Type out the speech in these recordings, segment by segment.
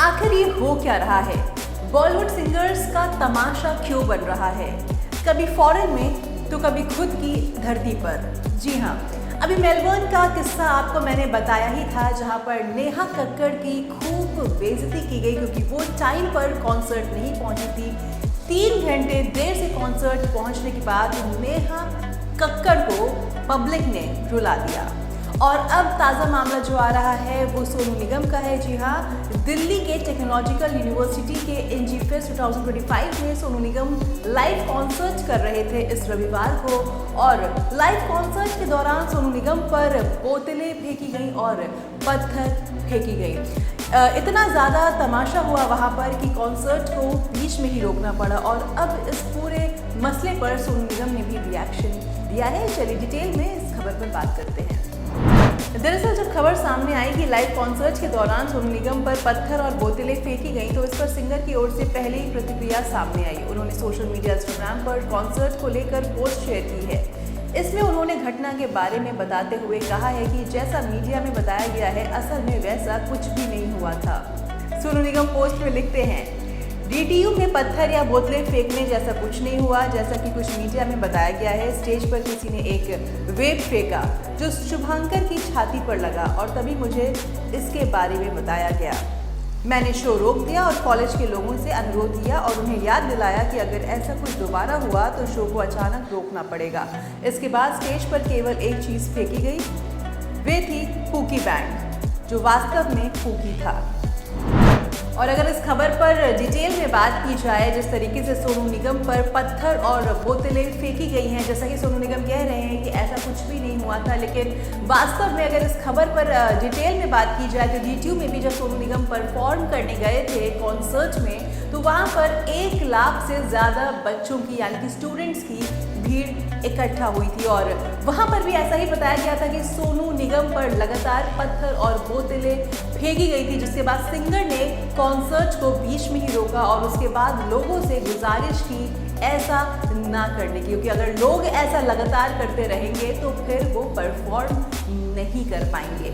आखिर ये हो क्या रहा है? बॉलीवुड सिंगर्स का तमाशा क्यों बन रहा है? कभी फॉरेन में तो कभी खुद की धरती पर। जी हाँ, अभी मेलबर्न का किस्सा आपको मैंने बताया ही था, जहां पर नेहा कक्कड़ की खूब बेइज्जती की गई क्योंकि वो टाइम पर कॉन्सर्ट नहीं पहुंची थी। 3 घंटे देर से कॉन्सर्ट पहुंचने के बाद नेहा कक्कड़ को पब्लिक ने रुला दिया। और अब ताज़ा मामला जो आ रहा है वो सोनू निगम का है। जी हाँ, दिल्ली के टेक्नोलॉजिकल यूनिवर्सिटी के एनजी फेस्ट 2025 में सोनू निगम लाइव कॉन्सर्ट कर रहे थे इस रविवार को, और लाइव कॉन्सर्ट के दौरान सोनू निगम पर बोतलें फेंकी गई और पत्थर फेंकी गई। इतना ज़्यादा तमाशा हुआ वहाँ पर कि कॉन्सर्ट को बीच में ही रोकना पड़ा। और अब इस पूरे मसले पर सोनू निगम ने भी रिएक्शन दिया है। चलिए डिटेल में इस खबर पर बात करते हैं। दरअसल जब खबर सामने आई कि लाइव कॉन्सर्ट के दौरान सोनू निगम पर पत्थर और बोतलें फेंकी गई, तो इस पर सिंगर की ओर से पहले ही प्रतिक्रिया सामने आई। उन्होंने सोशल मीडिया इंस्टाग्राम पर कॉन्सर्ट को लेकर पोस्ट शेयर की है। इसमें उन्होंने घटना के बारे में बताते हुए कहा है कि जैसा मीडिया में बताया गया है, असल में वैसा कुछ भी नहीं हुआ था। सोनू निगम पोस्ट में लिखते हैं, डीटीयू में पत्थर या बोतलें फेंकने जैसा कुछ नहीं हुआ। जैसा कि कुछ मीडिया में बताया गया है, स्टेज पर किसी ने एक वेब फेंका जो शुभांकर की छाती पर लगा और तभी मुझे इसके बारे में बताया गया। मैंने शो रोक दिया और कॉलेज के लोगों से अनुरोध किया और उन्हें याद दिलाया कि अगर ऐसा कुछ दोबारा हुआ तो शो को अचानक रोकना पड़ेगा। इसके बाद स्टेज पर केवल एक चीज़ फेंकी गई, वे थी फूकी बैंड, जो वास्तव में फूकी था। और अगर इस खबर पर डिटेल में बात की जाए, जिस तरीके से सोनू निगम पर पत्थर और बोतलें फेंकी गई हैं, जैसा कि सोनू निगम कह रहे हैं कि ऐसा कुछ भी नहीं हुआ था, लेकिन वास्तव में अगर इस खबर पर डिटेल में बात की जाए तो यूट्यूब में भी जब सोनू निगम परफॉर्म करने गए थे कॉन्सर्ट में, तो वहाँ पर 1 लाख से ज़्यादा बच्चों की यानी कि स्टूडेंट्स की भीड़ इकट्ठा हुई थी। और वहाँ पर भी ऐसा ही बताया गया था कि सोनू निगम पर लगातार पत्थर और बोतलें फेंकी गई थी, जिसके बाद सिंगर ने कॉन्सर्ट को बीच में ही रोका और उसके बाद लोगों से गुजारिश की ऐसा ना करने की, क्योंकि अगर लोग ऐसा लगातार करते रहेंगे तो फिर वो परफॉर्म नहीं कर पाएंगे।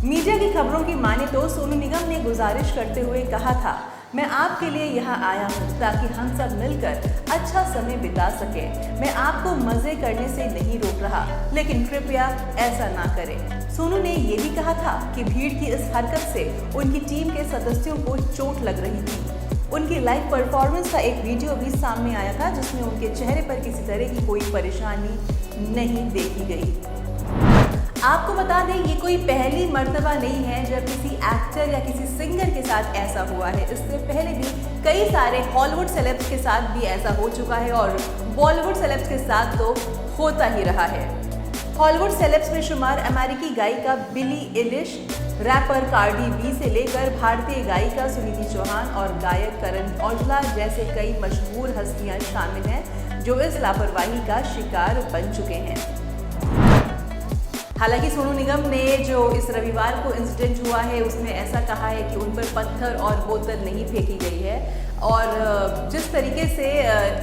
मीडिया की खबरों की माने तो सोनू निगम ने गुजारिश करते हुए कहा था, मैं आपके लिए यहाँ आया हूँ ताकि हम सब मिलकर अच्छा समय बिता सकें। मैं आपको मज़े करने से नहीं रोक रहा, लेकिन कृपया ऐसा ना करें। सोनू ने ये भी कहा था कि भीड़ की इस हरकत से उनकी टीम के सदस्यों को चोट लग रही थी। उनकी लाइव परफॉर्मेंस का एक वीडियो भी सामने आया था, जिसमें उनके चेहरे पर किसी तरह की कोई परेशानी नहीं देखी गई। आपको बता दें, ये कोई पहली मर्तबा नहीं है जब किसी एक्टर या किसी सिंगर के साथ ऐसा हुआ है। इससे पहले भी कई सारे हॉलीवुड सेलेब्स के साथ भी ऐसा हो चुका है और बॉलीवुड सेलेब्स के साथ तो होता ही रहा है। हॉलीवुड सेलेब्स में शुमार अमेरिकी गायिका Billie Eilish, rapper Cardi B से लेकर भारतीय गायिका सुनिधि चौहान और गायक करण औजला जैसे कई मशहूर हस्तियां शामिल हैं, जो इस लापरवाही का शिकार बन चुके हैं। हालांकि सोनू निगम ने जो इस रविवार को इंसिडेंट हुआ है उसमें ऐसा कहा है कि उन पर पत्थर और बोतल नहीं फेंकी गई है, और जिस तरीके से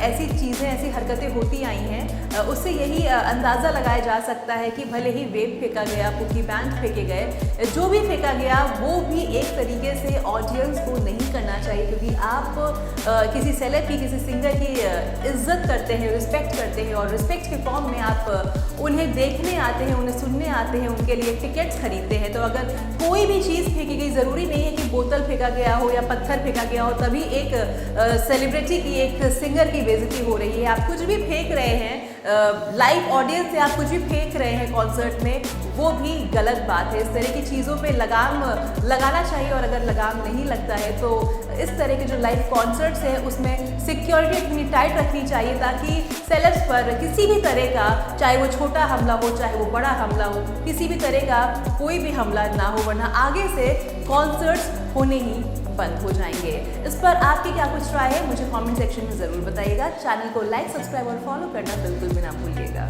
ऐसी चीज़ें, ऐसी हरकतें होती आई हैं, उससे यही अंदाज़ा लगाया जा सकता है कि भले ही वेब फेंका गया, फूकी बैंड फेंके गए, जो भी फेंका गया वो भी एक तरीके से ऑडियंस को नहीं करना चाहिए, क्योंकि आप किसी सेलेब की, किसी सिंगर की इज्जत करते हैं, रिस्पेक्ट करते हैं, और रिस्पेक्ट के फॉर्म में आप उन्हें देखने आते हैं, उन्हें सुनने आते हैं, उनके लिए टिकट्स खरीदते हैं। तो अगर कोई भी चीज़ फेंकी गई, ज़रूरी नहीं है कि बोतल फेंका गया हो या पत्थर फेंका गया हो तभी एक सेलिब्रिटी की, एक सिंगर की बेइज्जती हो रही है। आप कुछ भी फेंक रहे हैं, लाइव ऑडियंस से आप कुछ भी फेंक रहे हैं कॉन्सर्ट में, वो भी गलत बात है। इस तरह की चीज़ों पे लगाम लगाना चाहिए, और अगर लगाम नहीं लगता है तो इस तरह के जो लाइव कॉन्सर्ट्स हैं उसमें सिक्योरिटी इतनी टाइट रखनी चाहिए ताकि सेलेब्स पर किसी भी तरह का, चाहे वो छोटा हमला हो चाहे वो बड़ा हमला हो, किसी भी तरह का कोई भी हमला ना हो, वरना आगे से कॉन्सर्ट्स होने ही बंद हो जाएंगे। इस पर आपकी क्या कुछ राय है, मुझे कमेंट सेक्शन में ज़रूर बताइएगा। चैनल को लाइक, सब्सक्राइब और फॉलो करना बिल्कुल भी ना भूलिएगा।